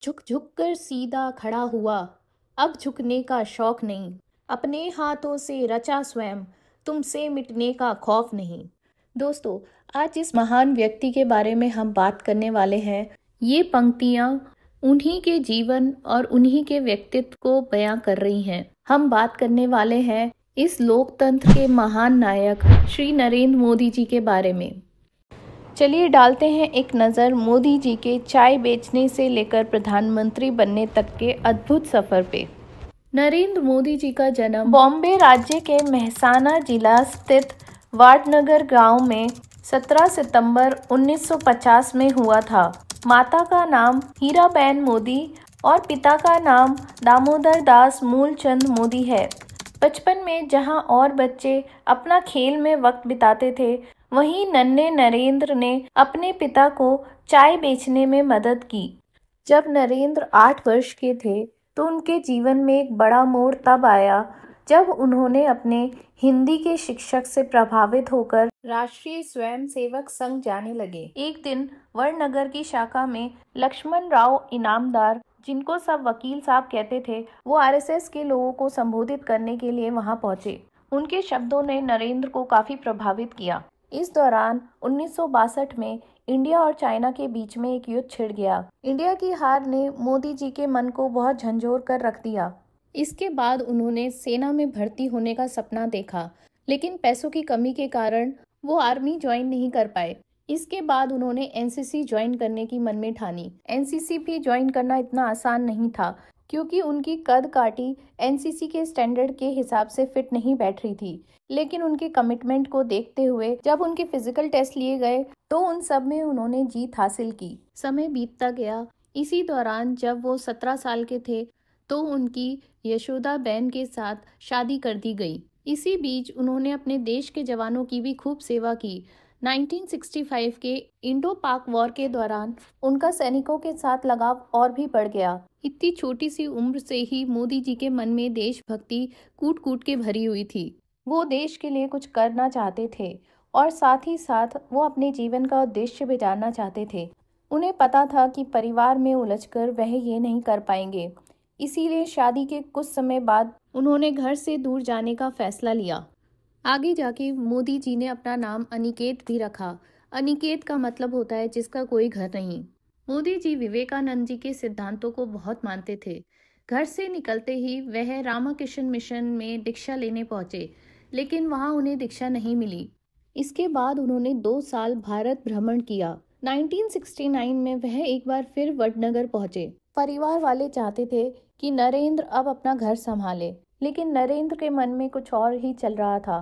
झुक झुक कर सीधा खड़ा हुआ, अब झुकने का शौक नहीं। अपने हाथों से रचा स्वयं, तुमसे मिटने का खौफ नहीं। दोस्तों, आज जिस महान व्यक्ति के बारे में हम बात करने वाले हैं, ये पंक्तियाँ उन्हीं के जीवन और उन्हीं के व्यक्तित्व को बयां कर रही हैं। हम बात करने वाले हैं इस लोकतंत्र के महान नायक श्री नरेंद्र मोदी जी के बारे में। चलिए डालते हैं एक नज़र मोदी जी के चाय बेचने से लेकर प्रधानमंत्री बनने तक के अद्भुत सफ़र पे। नरेंद्र मोदी जी का जन्म बॉम्बे राज्य के मेहसाना जिला स्थित वाडनगर गांव में 17 सितंबर 1950 में हुआ था। माता का नाम हीराबेन मोदी और पिता का नाम दामोदर दास मूलचंद मोदी है। बचपन में जहां और बच्चे अपना खेल में वक्त बिताते थे, वहीं नन्हे नरेंद्र ने अपने पिता को चाय बेचने में मदद की। जब नरेंद्र 8 वर्ष के थे तो उनके जीवन में एक बड़ा मोड़ तब आया जब उन्होंने अपने हिंदी के शिक्षक से प्रभावित होकर राष्ट्रीय स्वयंसेवक संघ जाने लगे। एक दिन वडनगर की शाखा में लक्ष्मण राव इनामदार, जिनको सब वकील साहब कहते थे, वो आरएसएस के लोगों को संबोधित करने के लिए वहां पहुंचे। उनके शब्दों ने नरेंद्र को काफी प्रभावित किया। इस दौरान 1962 में इंडिया और चाइना के बीच में एक युद्ध छिड़ गया। इंडिया की हार ने मोदी जी के मन को बहुत झंझोर कर रख दिया। इसके बाद उन्होंने सेना में भर्ती होने का सपना देखा, लेकिन पैसों की कमी के कारण वो आर्मी ज्वाइन नहीं कर पाए। इसके बाद उन्होंने एनसीसी ज्वाइन करने की मन में ठानी। एनसीसी भी ज्वाइन करना इतना आसान नहीं था, क्योंकि उनकी कद काठी एनसीसी के स्टैंडर्ड के हिसाब से फिट नहीं बैठ रही थी। लेकिन उनके कमिटमेंट को देखते हुए जब उनके फिजिकल टेस्ट लिए गए तो उन सब में उन्होंने जीत हासिल की। समय बीतता गया। इसी दौरान जब वो 17 साल के थे तो उनकी यशोदा बेन के साथ शादी कर दी गई। इसी बीच उन्होंने अपने देश के जवानों की भी खूब सेवा की। 1965 के इंडो पाक वॉर के दौरान उनका सैनिकों के साथ लगाव और भी बढ़ गया। इतनी छोटी सी उम्र से ही मोदी जी के मन में देशभक्ति कूट कूट के भरी हुई थी। वो देश के लिए कुछ करना चाहते थे और साथ ही साथ वो अपने जीवन का उद्देश्य भी जानना चाहते थे। उन्हें पता था कि परिवार में उलझकर वह ये नहीं कर पाएंगे, इसीलिए शादी के कुछ समय बाद उन्होंने घर से दूर जाने का फैसला लिया। आगे जाके मोदी जी ने अपना नाम अनिकेत भी रखा। अनिकेत का मतलब होता है जिसका कोई घर नहीं। मोदी जी विवेकानंद जी के सिद्धांतों को बहुत मानते थे। घर से निकलते ही वह रामकृष्ण मिशन में दीक्षा लेने पहुंचे, लेकिन वहां उन्हें दीक्षा नहीं मिली। इसके बाद उन्होंने 2 साल भारत भ्रमण किया। 1969 में वह एक बार फिर वडनगर पहुंचे। परिवार वाले चाहते थे कि नरेंद्र अब अपना घर संभाले, लेकिन नरेंद्र के मन में कुछ और ही चल रहा था।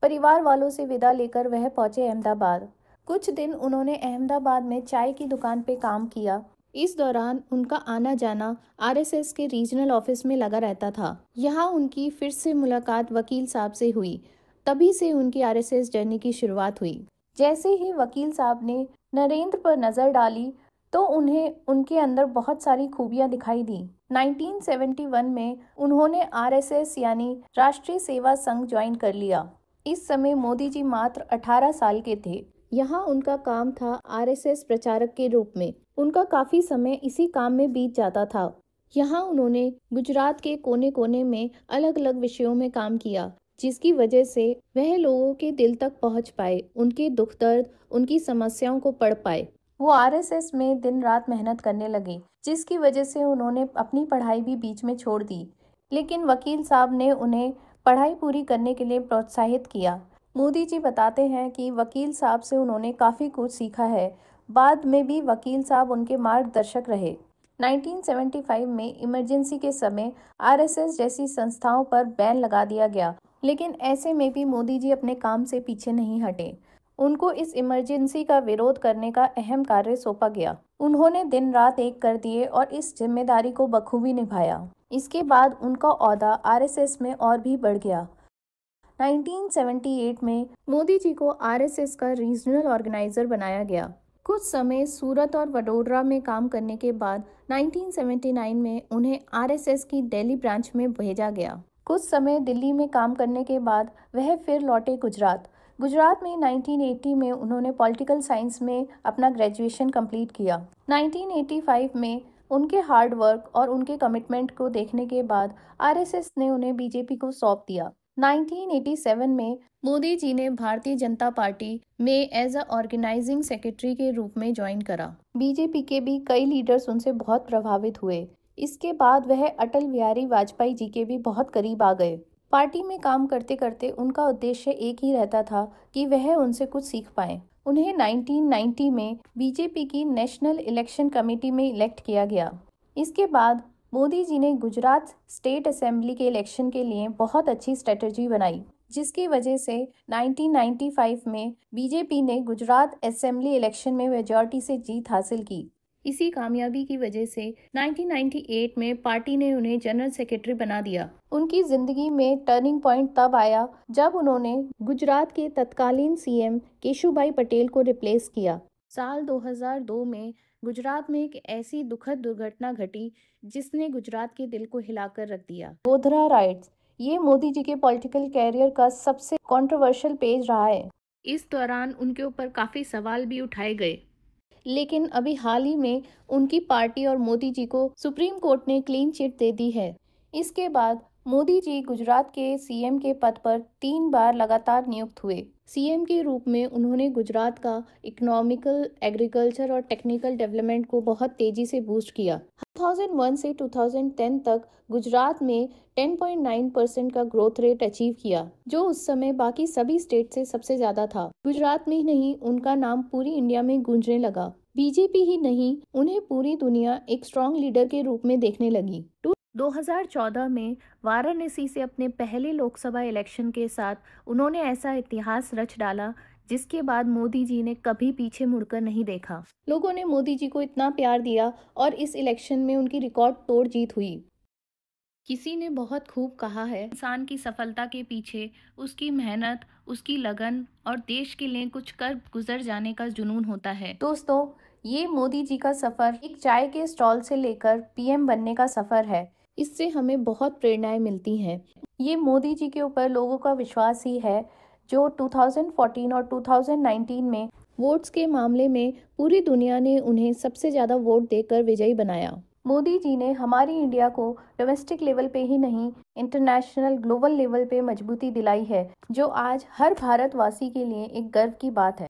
परिवार वालों से विदा लेकर वह पहुंचे अहमदाबाद। कुछ दिन उन्होंने अहमदाबाद में चाय की दुकान पे काम किया। इस दौरान उनका आना जाना आरएसएस के रीजनल ऑफिस में लगा रहता था। यहाँ उनकी फिर से मुलाकात वकील साहब से हुई। तभी से उनकी आरएसएस जर्नी की शुरुआत हुई। जैसे ही वकील साहब ने नरेंद्र पर नजर डाली तो उन्हें उनके अंदर बहुत सारी खूबियां दिखाई दी। 1971 में उन्होंने आरएसएस यानी राष्ट्रीय सेवा संघ ज्वाइन कर लिया। इस समय मोदी जी मात्र 18 साल के थे। यहाँ उनका काम था आरएसएस प्रचारक के रूप में। उनका काफी समय इसी काम में बीत जाता था। यहाँ उन्होंने गुजरात के कोने कोने में अलग अलग विषयों में काम किया, जिसकी वजह से वह लोगों के दिल तक पहुँच पाए, उनके दुख दर्द, उनकी समस्याओं को पढ़ पाए। वो आरएसएस में दिन रात मेहनत करने लगे, जिसकी वजह से उन्होंने अपनी पढ़ाई भी बीच में छोड़ दी। लेकिन वकील साहब ने उन्हें पढ़ाई पूरी करने के लिए प्रोत्साहित किया। मोदी जी बताते हैं कि वकील साहब से उन्होंने काफ़ी कुछ सीखा है। बाद में भी वकील साहब उनके मार्गदर्शक रहे। 1975 में इमरजेंसी के समय आरएसएस जैसी संस्थाओं पर बैन लगा दिया गया, लेकिन ऐसे में भी मोदी जी अपने काम से पीछे नहीं हटे। उनको इस इमरजेंसी का विरोध करने का अहम कार्य सौंपा गया। उन्होंने दिन रात एक कर दिए और इस जिम्मेदारी को बखूबी निभाया। इसके बाद उनका ओहदा आरएसएस में और भी बढ़ गया। 1978 में मोदी जी को आरएसएस का रीजनल ऑर्गेनाइजर बनाया गया। कुछ समय सूरत और वडोदरा में काम करने के बाद 1979 में उन्हें आरएसएस की दिल्ली ब्रांच में भेजा गया। कुछ समय दिल्ली में काम करने के बाद वह फिर लौटे गुजरात में 1980 में उन्होंने पॉलिटिकल साइंस में अपना ग्रेजुएशन कंप्लीट किया। 1985 में उनके हार्ड वर्क और उनके कमिटमेंट को देखने के बाद आरएसएस ने उन्हें बीजेपी को सौंप दिया। 1987 में मोदी जी ने भारतीय जनता पार्टी में एज अ ऑर्गेनाइजिंग सेक्रेटरी के रूप में ज्वाइन करा। बीजेपी के भी कई लीडर्स उनसे बहुत प्रभावित हुए। इसके बाद वह अटल बिहारी वाजपेयी जी के भी बहुत करीब आ गए। पार्टी में काम करते करते उनका उद्देश्य एक ही रहता था कि वह उनसे कुछ सीख पाए। उन्हें 1990 में बीजेपी की नेशनल इलेक्शन कमेटी में इलेक्ट किया गया। इसके बाद मोदी जी ने गुजरात स्टेट असेंबली के इलेक्शन के लिए बहुत अच्छी स्ट्रेटजी बनाई, जिसकी वजह से 1995 में बीजेपी ने गुजरात असेंबली इलेक्शन में मेजॉरिटी से जीत हासिल की। इसी कामयाबी की वजह से 1998 में पार्टी ने उन्हें जनरल सेक्रेटरी बना दिया। उनकी जिंदगी में टर्निंग पॉइंट तब आया जब उन्होंने गुजरात के तत्कालीन सीएम केशुभाई पटेल को रिप्लेस किया। साल 2002 में गुजरात में एक ऐसी दुखद दुर्घटना घटी जिसने गुजरात के दिल को हिलाकर रख दिया। गोधरा राइट्स, ये मोदी जी के पॉलिटिकल कैरियर का सबसे कंट्रोवर्शियल पेज रहा है। इस दौरान उनके ऊपर काफी सवाल भी उठाए गए, लेकिन अभी हाल ही में उनकी पार्टी और मोदी जी को सुप्रीम कोर्ट ने क्लीन चिट दे दी है। इसके बाद मोदी जी गुजरात के सीएम के पद पर 3 बार लगातार नियुक्त हुए। सीएम के रूप में उन्होंने गुजरात का इकोनॉमिकल, एग्रीकल्चर और टेक्निकल डेवलपमेंट को बहुत तेजी से बूस्ट किया। 2001 से 2010 तक गुजरात में 10.9% का ग्रोथ रेट अचीव किया, जो उस समय बाकी सभी स्टेट से सबसे ज्यादा था। गुजरात में ही नहीं, उनका नाम पूरी इंडिया में गूंजने लगा। बीजेपी ही नहीं, उन्हें पूरी दुनिया एक स्ट्रॉन्ग लीडर के रूप में देखने लगी। 2014 में वाराणसी से अपने पहले लोकसभा इलेक्शन के साथ उन्होंने ऐसा इतिहास रच डाला जिसके बाद मोदी जी ने कभी पीछे मुड़कर नहीं देखा। लोगों ने मोदी जी को इतना प्यार दिया और इस इलेक्शन में उनकी रिकॉर्ड तोड़ जीत हुई। किसी ने बहुत खूब कहा है, इंसान की सफलता के पीछे उसकी मेहनत, उसकी लगन और देश के लिए कुछ कर गुजर जाने का जुनून होता है। दोस्तों, ये मोदी जी का सफर एक चाय के स्टॉल से लेकर पीएम बनने का सफर है। इससे हमें बहुत प्रेरणाएं मिलती हैं। ये मोदी जी के ऊपर लोगों का विश्वास ही है जो 2014 और 2019 में वोट्स के मामले में पूरी दुनिया ने उन्हें सबसे ज़्यादा वोट देकर विजयी बनाया। मोदी जी ने हमारी इंडिया को डोमेस्टिक लेवल पे ही नहीं, इंटरनेशनल ग्लोबल लेवल पे मजबूती दिलाई है, जो आज हर भारतवासी के लिए एक गर्व की बात है।